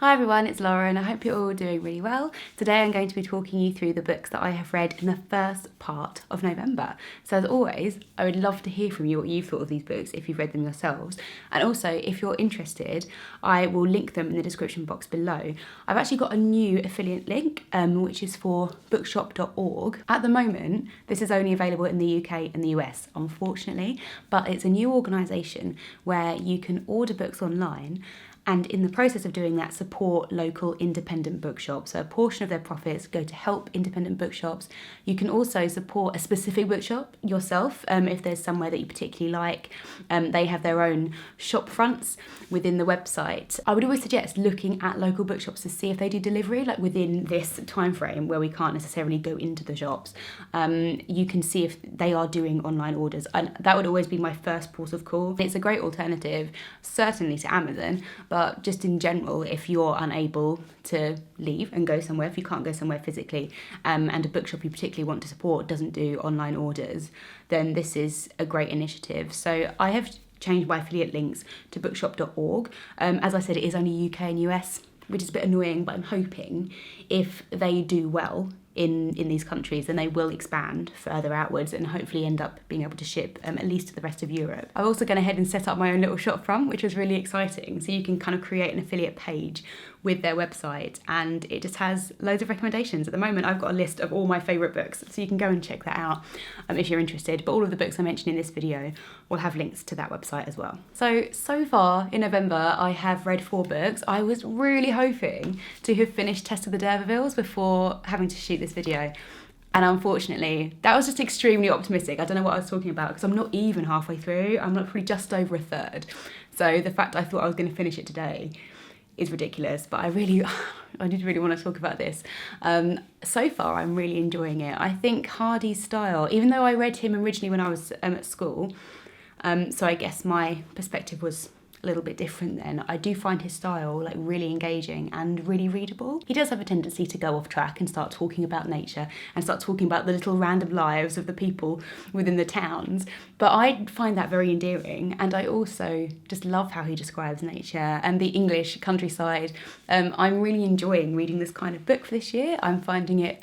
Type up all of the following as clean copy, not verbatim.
Hi everyone, it's Laura and I hope you're all doing really well. Today I'm going to be talking you through the books that I have read in the first part of November. So as always, I would love to hear from you what you've thought of these books if you've read them yourselves. And also, if you're interested, I will link them in the description box below. I've actually got a new affiliate link, which is for bookshop.org. At the moment, this is only available in the UK and the US, unfortunately, but it's a new organisation where you can order books online and in the process of doing that, support local independent bookshops. So a portion of their profits go to help independent bookshops. You can also support a specific bookshop yourself if there's somewhere that you particularly like. They have their own shop fronts within the website. I would always suggest looking at local bookshops to see if they do delivery, like within this time frame where we can't necessarily go into the shops. You can see if they are doing online orders, and that would always be my first port of call. It's a great alternative, certainly to Amazon, but just in general, if you're unable to leave and go somewhere, if you can't go somewhere physically, and a bookshop you particularly want to support doesn't do online orders, then this is a great initiative. So I have changed my affiliate links to bookshop.org. As I said, it is only UK and US, which is a bit annoying, but I'm hoping if they do well in these countries, then they will expand further outwards and hopefully end up being able to ship at least to the rest of Europe. I've also gone ahead and set up my own little shop front, which was really exciting. So you can kind of create an affiliate page with their website and it just has loads of recommendations. At the moment, I've got a list of all my favourite books, so you can go and check that out if you're interested. But all of the books I mentioned in this video will have links to that website as well. So far in November, I have read 4 books. I was really hoping to have finished Test of the Derbyvilles before having to shoot this video. And unfortunately, that was just extremely optimistic. I don't know what I was talking about because I'm not even halfway through. I'm not probably just over a third. So the fact I thought I was going to finish it today is ridiculous, but I did really want to talk about this. So far, I'm really enjoying it. I think Hardy's style, even though I read him originally when I was at school, so I guess my perspective was a little bit different then. I do find his style like really engaging and really readable. He does have a tendency to go off track and start talking about nature and start talking about the little random lives of the people within the towns, but I find that very endearing, and I also just love how he describes nature and the English countryside. I'm really enjoying reading this kind of book for this year. I'm finding it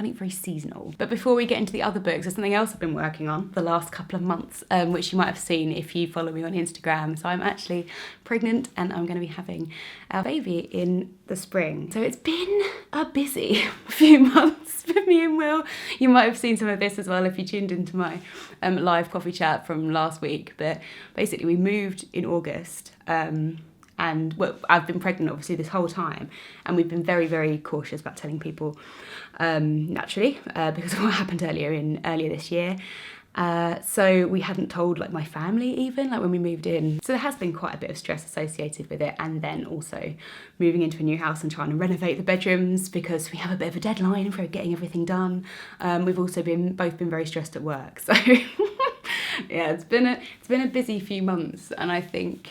very seasonal. But before we get into the other books, there's something else I've been working on the last couple of months, which you might have seen if you follow me on Instagram. So I'm actually pregnant and I'm going to be having our baby in the spring. So it's been a busy few months for me and Will. You might have seen some of this as well if you tuned into my live coffee chat from last week. But basically we moved in August. And well, I've been pregnant obviously this whole time, and we've been very, very cautious about telling people, naturally, because of what happened earlier this year. So we hadn't told like my family even, like when we moved in. So there has been quite a bit of stress associated with it, and then also moving into a new house and trying to renovate the bedrooms because we have a bit of a deadline for getting everything done. We've also both been very stressed at work. So yeah, it's been a busy few months, and I think,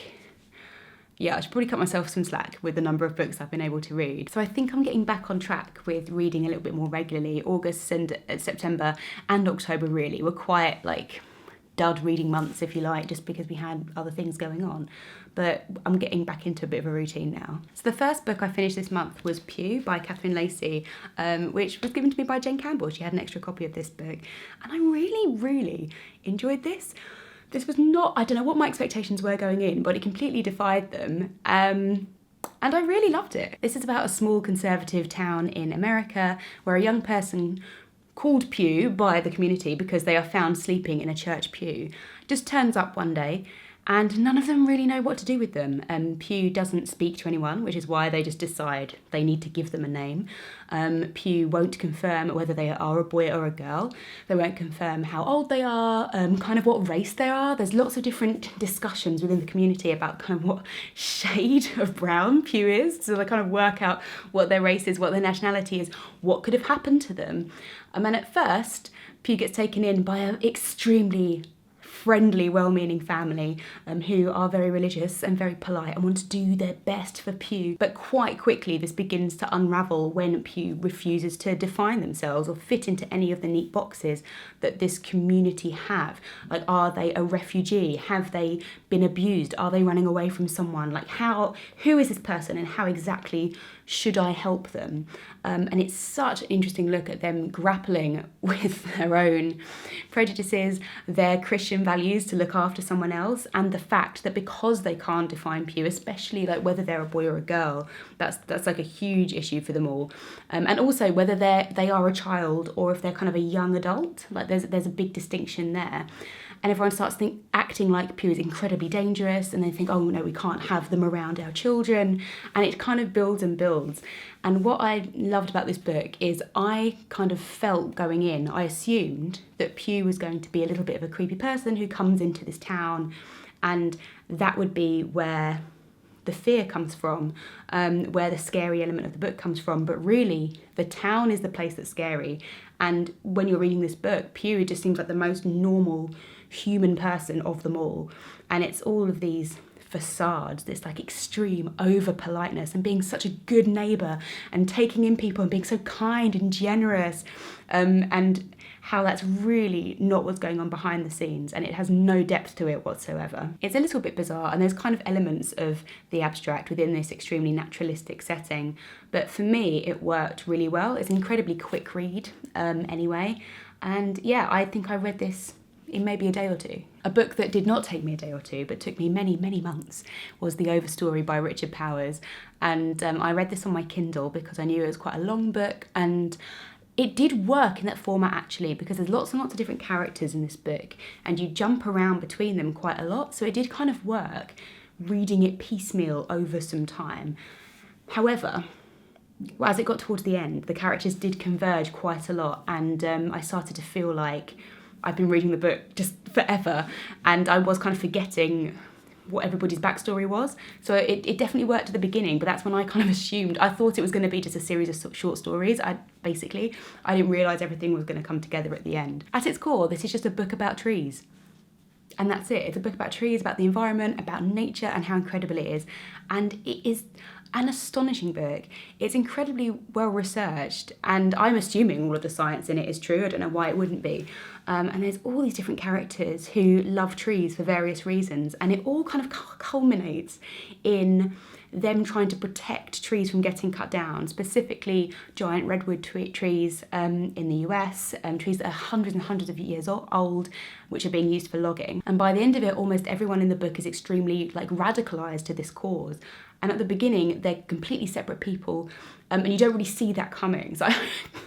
yeah, I should probably cut myself some slack with the number of books I've been able to read. So I think I'm getting back on track with reading a little bit more regularly. August and September and October really were quite like dud reading months, if you like, just because we had other things going on. But I'm getting back into a bit of a routine now. So the first book I finished this month was Pew by Catherine Lacey, which was given to me by Jen Campbell. She had an extra copy of this book, and I really, really enjoyed this. This was not, I don't know what my expectations were going in, but it completely defied them. And I really loved it. This is about a small conservative town in America where a young person called Pew by the community because they are found sleeping in a church pew just turns up one day, and none of them really know what to do with them. Pew doesn't speak to anyone, which is why they just decide they need to give them a name. Pew won't confirm whether they are a boy or a girl. They won't confirm how old they are, kind of what race they are. There's lots of different discussions within the community about kind of what shade of brown Pew is. So they kind of work out what their race is, what their nationality is, what could have happened to them. And at first, Pew gets taken in by an extremely friendly, well-meaning family who are very religious and very polite and want to do their best for Pew. But quite quickly this begins to unravel when Pew refuses to define themselves or fit into any of the neat boxes that this community have. Like, are they a refugee? Have they been abused? Are they running away from someone? Like, who is this person and how exactly should I help them? And it's such an interesting look at them grappling with their own prejudices, their Christian values to look after someone else, and the fact that because they can't define Pew, especially like whether they're a boy or a girl, that's like a huge issue for them all. And also whether they are a child or if they're kind of a young adult, like there's a big distinction there. And everyone starts acting like Pew is incredibly dangerous, and they think, oh no, we can't have them around our children. And it kind of builds and builds. And what I loved about this book is I kind of felt going in, I assumed that Pew was going to be a little bit of a creepy person who comes into this town, and that would be where the fear comes from, where the scary element of the book comes from. But really, the town is the place that's scary. And when you're reading this book, Pew just seems like the most normal human person of them all. And it's all of these facades, this like extreme over politeness and being such a good neighbour and taking in people and being so kind and generous, and how that's really not what's going on behind the scenes, and it has no depth to it whatsoever. It's a little bit bizarre, and there's kind of elements of the abstract within this extremely naturalistic setting, but for me it worked really well. It's an incredibly quick read anyway, and yeah, I think I read this in maybe a day or two. A book that did not take me a day or two, but took me many, many months, was The Overstory by Richard Powers. And I read this on my Kindle because I knew it was quite a long book, and it did work in that format actually, because there's lots and lots of different characters in this book, and you jump around between them quite a lot, so it did kind of work reading it piecemeal over some time. However, as it got towards the end, the characters did converge quite a lot, and I started to feel like I've been reading the book just forever, and I was kind of forgetting what everybody's backstory was. So it definitely worked at the beginning, but that's when I kind of assumed, I thought it was going to be just a series of short stories. I didn't realise everything was going to come together at the end. At its core, this is just a book about trees. And that's it. It's a book about trees, about the environment, about nature, and how incredible it is. And it is an astonishing book. It's incredibly well researched, and I'm assuming all of the science in it is true. I don't know why it wouldn't be. And there's all these different characters who love trees for various reasons, and it all kind of culminates in them trying to protect trees from getting cut down, specifically giant redwood trees in the US, trees that are hundreds and hundreds of years old, which are being used for logging. And by the end of it, almost everyone in the book is extremely radicalised to this cause. And at the beginning, they're completely separate people, and you don't really see that coming. So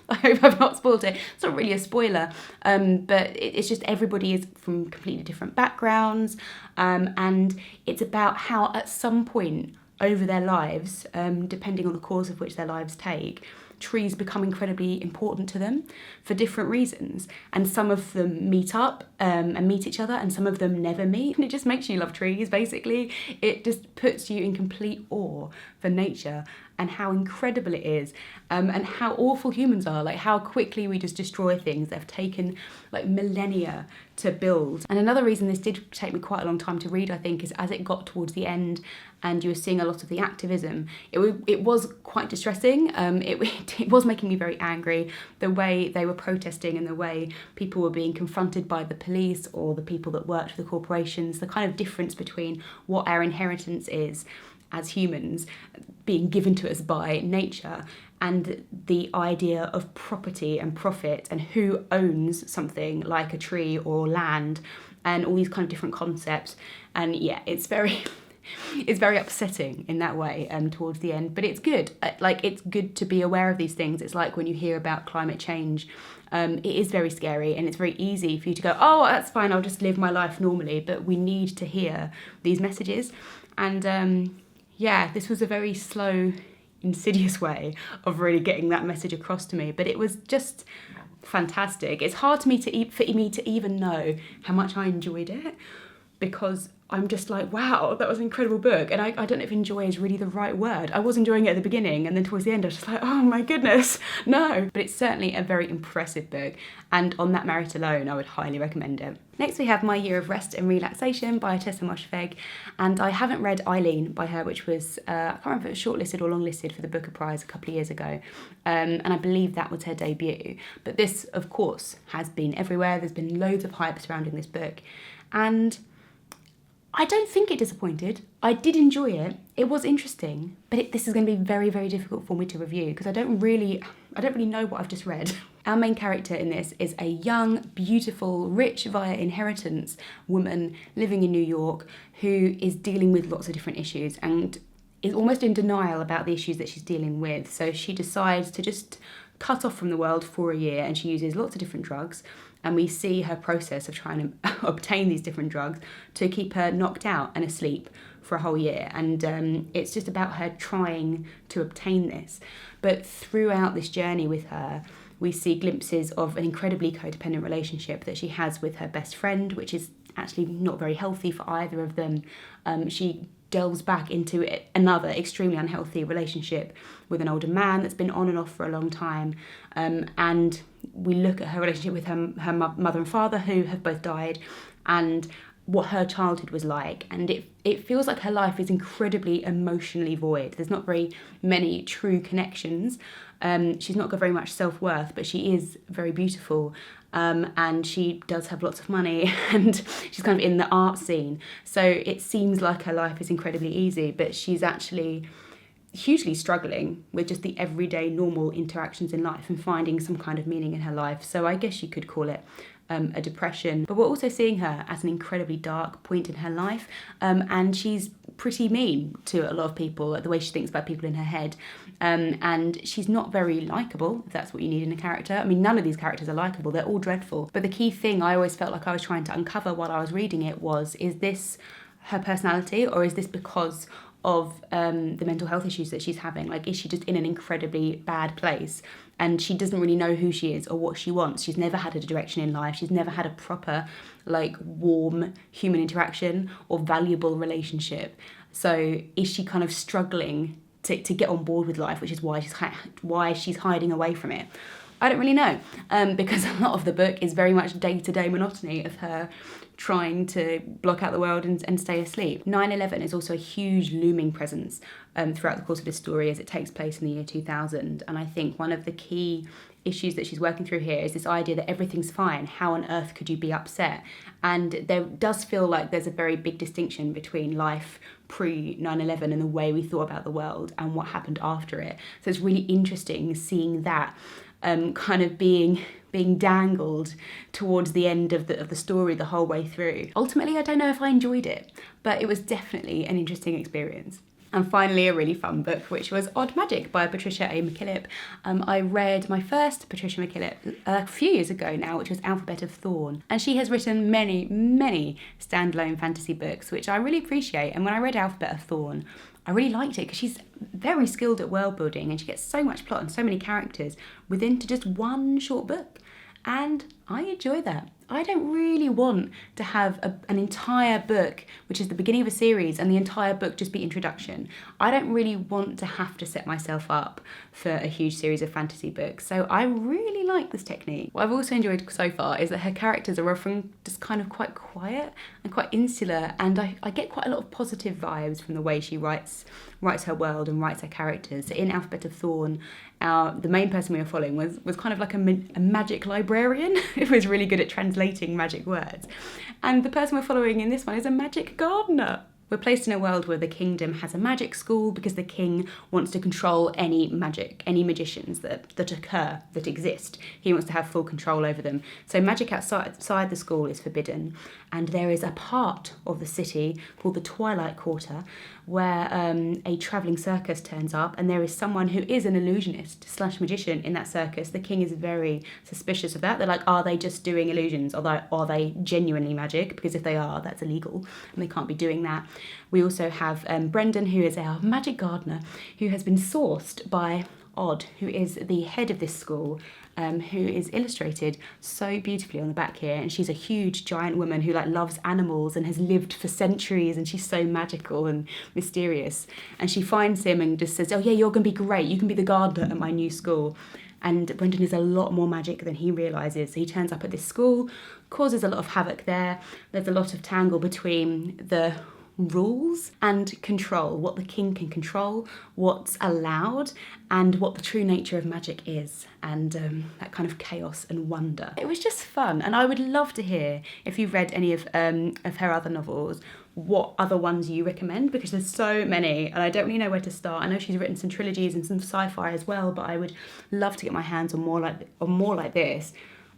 I hope I've not spoiled it. It's not really a spoiler, but it's just everybody is from completely different backgrounds, and it's about how at some point over their lives, depending on the course of which their lives take, trees become incredibly important to them for different reasons. And some of them meet up and meet each other, and some of them never meet. And it just makes you love trees, basically. It just puts you in complete awe for nature and how incredible it is, and how awful humans are, how quickly we just destroy things that have taken millennia to build. And another reason this did take me quite a long time to read, I think, is as it got towards the end and you were seeing a lot of the activism, it was quite distressing. It was making me very angry, the way they were protesting and the way people were being confronted by the police or the people that worked for the corporations, the kind of difference between what our inheritance is as humans being given to us by nature, and the idea of property and profit and who owns something like a tree or land, and all these kind of different concepts. And yeah, it's very upsetting in that way towards the end, but it's good. It's good to be aware of these things. It's like when you hear about climate change, it is very scary, and it's very easy for you to go, oh, that's fine, I'll just live my life normally, but we need to hear these messages. And yeah, this was a very slow, insidious way of really getting that message across to me, but it was just fantastic. It's hard for me to even know how much I enjoyed it, because I'm just like, wow, that was an incredible book. And I don't know if enjoy is really the right word. I was enjoying it at the beginning, and then towards the end I was just like, oh my goodness, no. But it's certainly a very impressive book, and on that merit alone I would highly recommend it. Next we have My Year of Rest and Relaxation by Tessa Moshfegh, and I haven't read Eileen by her, which was, I can't remember if it was shortlisted or longlisted for the Booker Prize a couple of years ago, and I believe that was her debut. But this, of course, has been everywhere. There's been loads of hype surrounding this book, and I don't think it disappointed. I did enjoy it. It was interesting, but this is going to be very, very difficult for me to review because I don't really know what I've just read. Our main character in this is a young, beautiful, rich via inheritance woman living in New York who is dealing with lots of different issues and is almost in denial about the issues that she's dealing with. So she decides to just cut off from the world for a year, and she uses lots of different drugs. And we see her process of trying to obtain these different drugs to keep her knocked out and asleep for a whole year. And it's just about her trying to obtain this. But throughout this journey with her, we see glimpses of an incredibly codependent relationship that she has with her best friend, which is actually not very healthy for either of them. She delves back into another extremely unhealthy relationship with an older man that's been on and off for a long time. And we look at her relationship with her mother and father, who have both died, and what her childhood was like. And it feels like her life is incredibly emotionally void. There's not very many true connections. She's not got very much self-worth, but she is very beautiful. And she does have lots of money, and she's kind of in the art scene. So it seems like her life is incredibly easy, but she's actually hugely struggling with just the everyday normal interactions in life and finding some kind of meaning in her life. So I guess you could call it a depression. But we're also seeing her at an incredibly dark point in her life, and she's pretty mean to a lot of people, like the way she thinks about people in her head. And she's not very likeable, if that's what you need in a character. I mean, none of these characters are likeable, they're all dreadful. But the key thing I always felt like I was trying to uncover while I was reading it was, is this her personality, or is this because of the mental health issues that she's having? Like, is she just in an incredibly bad place and she doesn't really know who she is or what she wants? She's never had a direction in life. She's never had a proper, like, warm human interaction or valuable relationship. So is she kind of struggling to get on board with life, which is why she's hiding away from it? I don't really know, because a lot of the book is very much day-to-day monotony of her trying to block out the world and stay asleep. 9/11 is also a huge looming presence throughout the course of this story, as it takes place in the year 2000. And I think one of the key issues that she's working through here is this idea that everything's fine. How on earth could you be upset? And there does feel like there's a very big distinction between life pre-9/11 and the way we thought about the world and what happened after it. So it's really interesting seeing that kind of being dangled towards the end of the story the whole way through. Ultimately, I don't know if I enjoyed it, but it was definitely an interesting experience. And finally, a really fun book, which was Odd Magic by Patricia McKillip. I read my first Patricia McKillip a few years ago now, which was Alphabet of Thorn. And she has written many, many standalone fantasy books, which I really appreciate. And when I read Alphabet of Thorn, I really liked it because she's very skilled at world building and she gets so much plot and so many characters within to just one short book. And I enjoy that. I don't really want to have an entire book, which is the beginning of a series, and the entire book just be introduction. I don't really want to have to set myself up for a huge series of fantasy books. So I really like this technique. What I've also enjoyed so far is that her characters are often just kind of quite quiet and quite insular, and I get quite a lot of positive vibes from the way she writes her world and writes her characters. So in Alphabet of Thorn, the main person we were following was kind of like a magic librarian who was really good at translating magic words. And the person we're following in this one is a magic gardener. We're placed in a world where the kingdom has a magic school because the king wants to control any magicians that exist. He wants to have full control over them. So magic outside the school is forbidden. And there is a part of the city called the Twilight Quarter where a travelling circus turns up, and there is someone who is an illusionist / magician in that circus. The king is very suspicious of that. They're like, are they just doing illusions? Are they genuinely magic? Because if they are, that's illegal and they can't be doing that. We also have Brendan, who is our magic gardener, who has been sourced by Odd, who is the head of this school, who is illustrated so beautifully on the back here. And she's a huge giant woman who like loves animals and has lived for centuries, and she's so magical and mysterious. And she finds him and just says, oh yeah, you're gonna be great, you can be the gardener at my new school. And Brendan is a lot more magic than he realises. So he turns up at this school, causes a lot of havoc there. There's a lot of tangle between the rules and control, what the king can control, what's allowed, and what the true nature of magic is, and that kind of chaos and wonder. It was just fun, and I would love to hear, if you've read any of her other novels, what other ones you recommend, because there's so many and I don't really know where to start. I know she's written some trilogies and some sci-fi as well, but I would love to get my hands on more like this.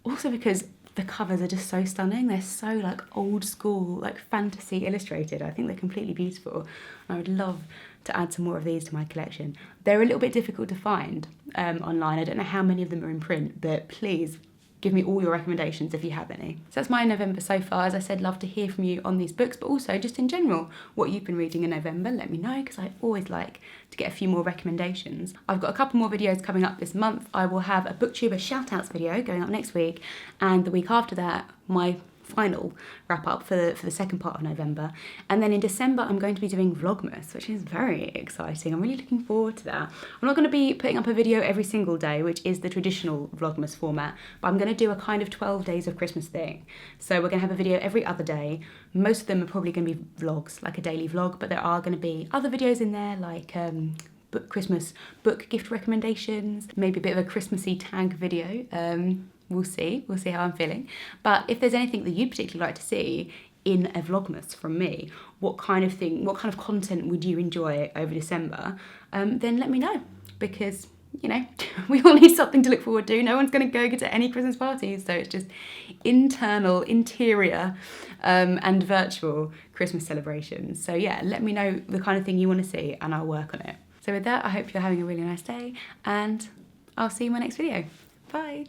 Also because the covers are just so stunning. They're so like old school, like fantasy illustrated. I think they're completely beautiful. I would love to add some more of these to my collection. They're a little bit difficult to find online. I don't know how many of them are in print, but please give me all your recommendations if you have any. So that's my November so far. As I said, love to hear from you on these books, but also just in general, what you've been reading in November. Let me know, because I always like to get a few more recommendations. I've got a couple more videos coming up this month. I will have a booktuber shout-outs video going up next week, and the week after that, my final wrap up for the second part of November. And then in December I'm going to be doing Vlogmas, which is very exciting. I'm really looking forward to that. I'm not going to be putting up a video every single day, which is the traditional Vlogmas format, but I'm going to do a kind of 12 days of Christmas thing. So we're going to have a video every other day. Most of them are probably going to be vlogs, like a daily vlog, but there are going to be other videos in there, like Christmas book gift recommendations, maybe a bit of a Christmassy tag video. We'll see how I'm feeling. But if there's anything that you'd particularly like to see in a Vlogmas from me, what kind of content would you enjoy over December, then let me know, because, you know, we all need something to look forward to. No one's going to go to any Christmas parties, so it's just interior and virtual Christmas celebrations. So yeah, let me know the kind of thing you want to see and I'll work on it. So with that, I hope you're having a really nice day, and I'll see you in my next video. Bye.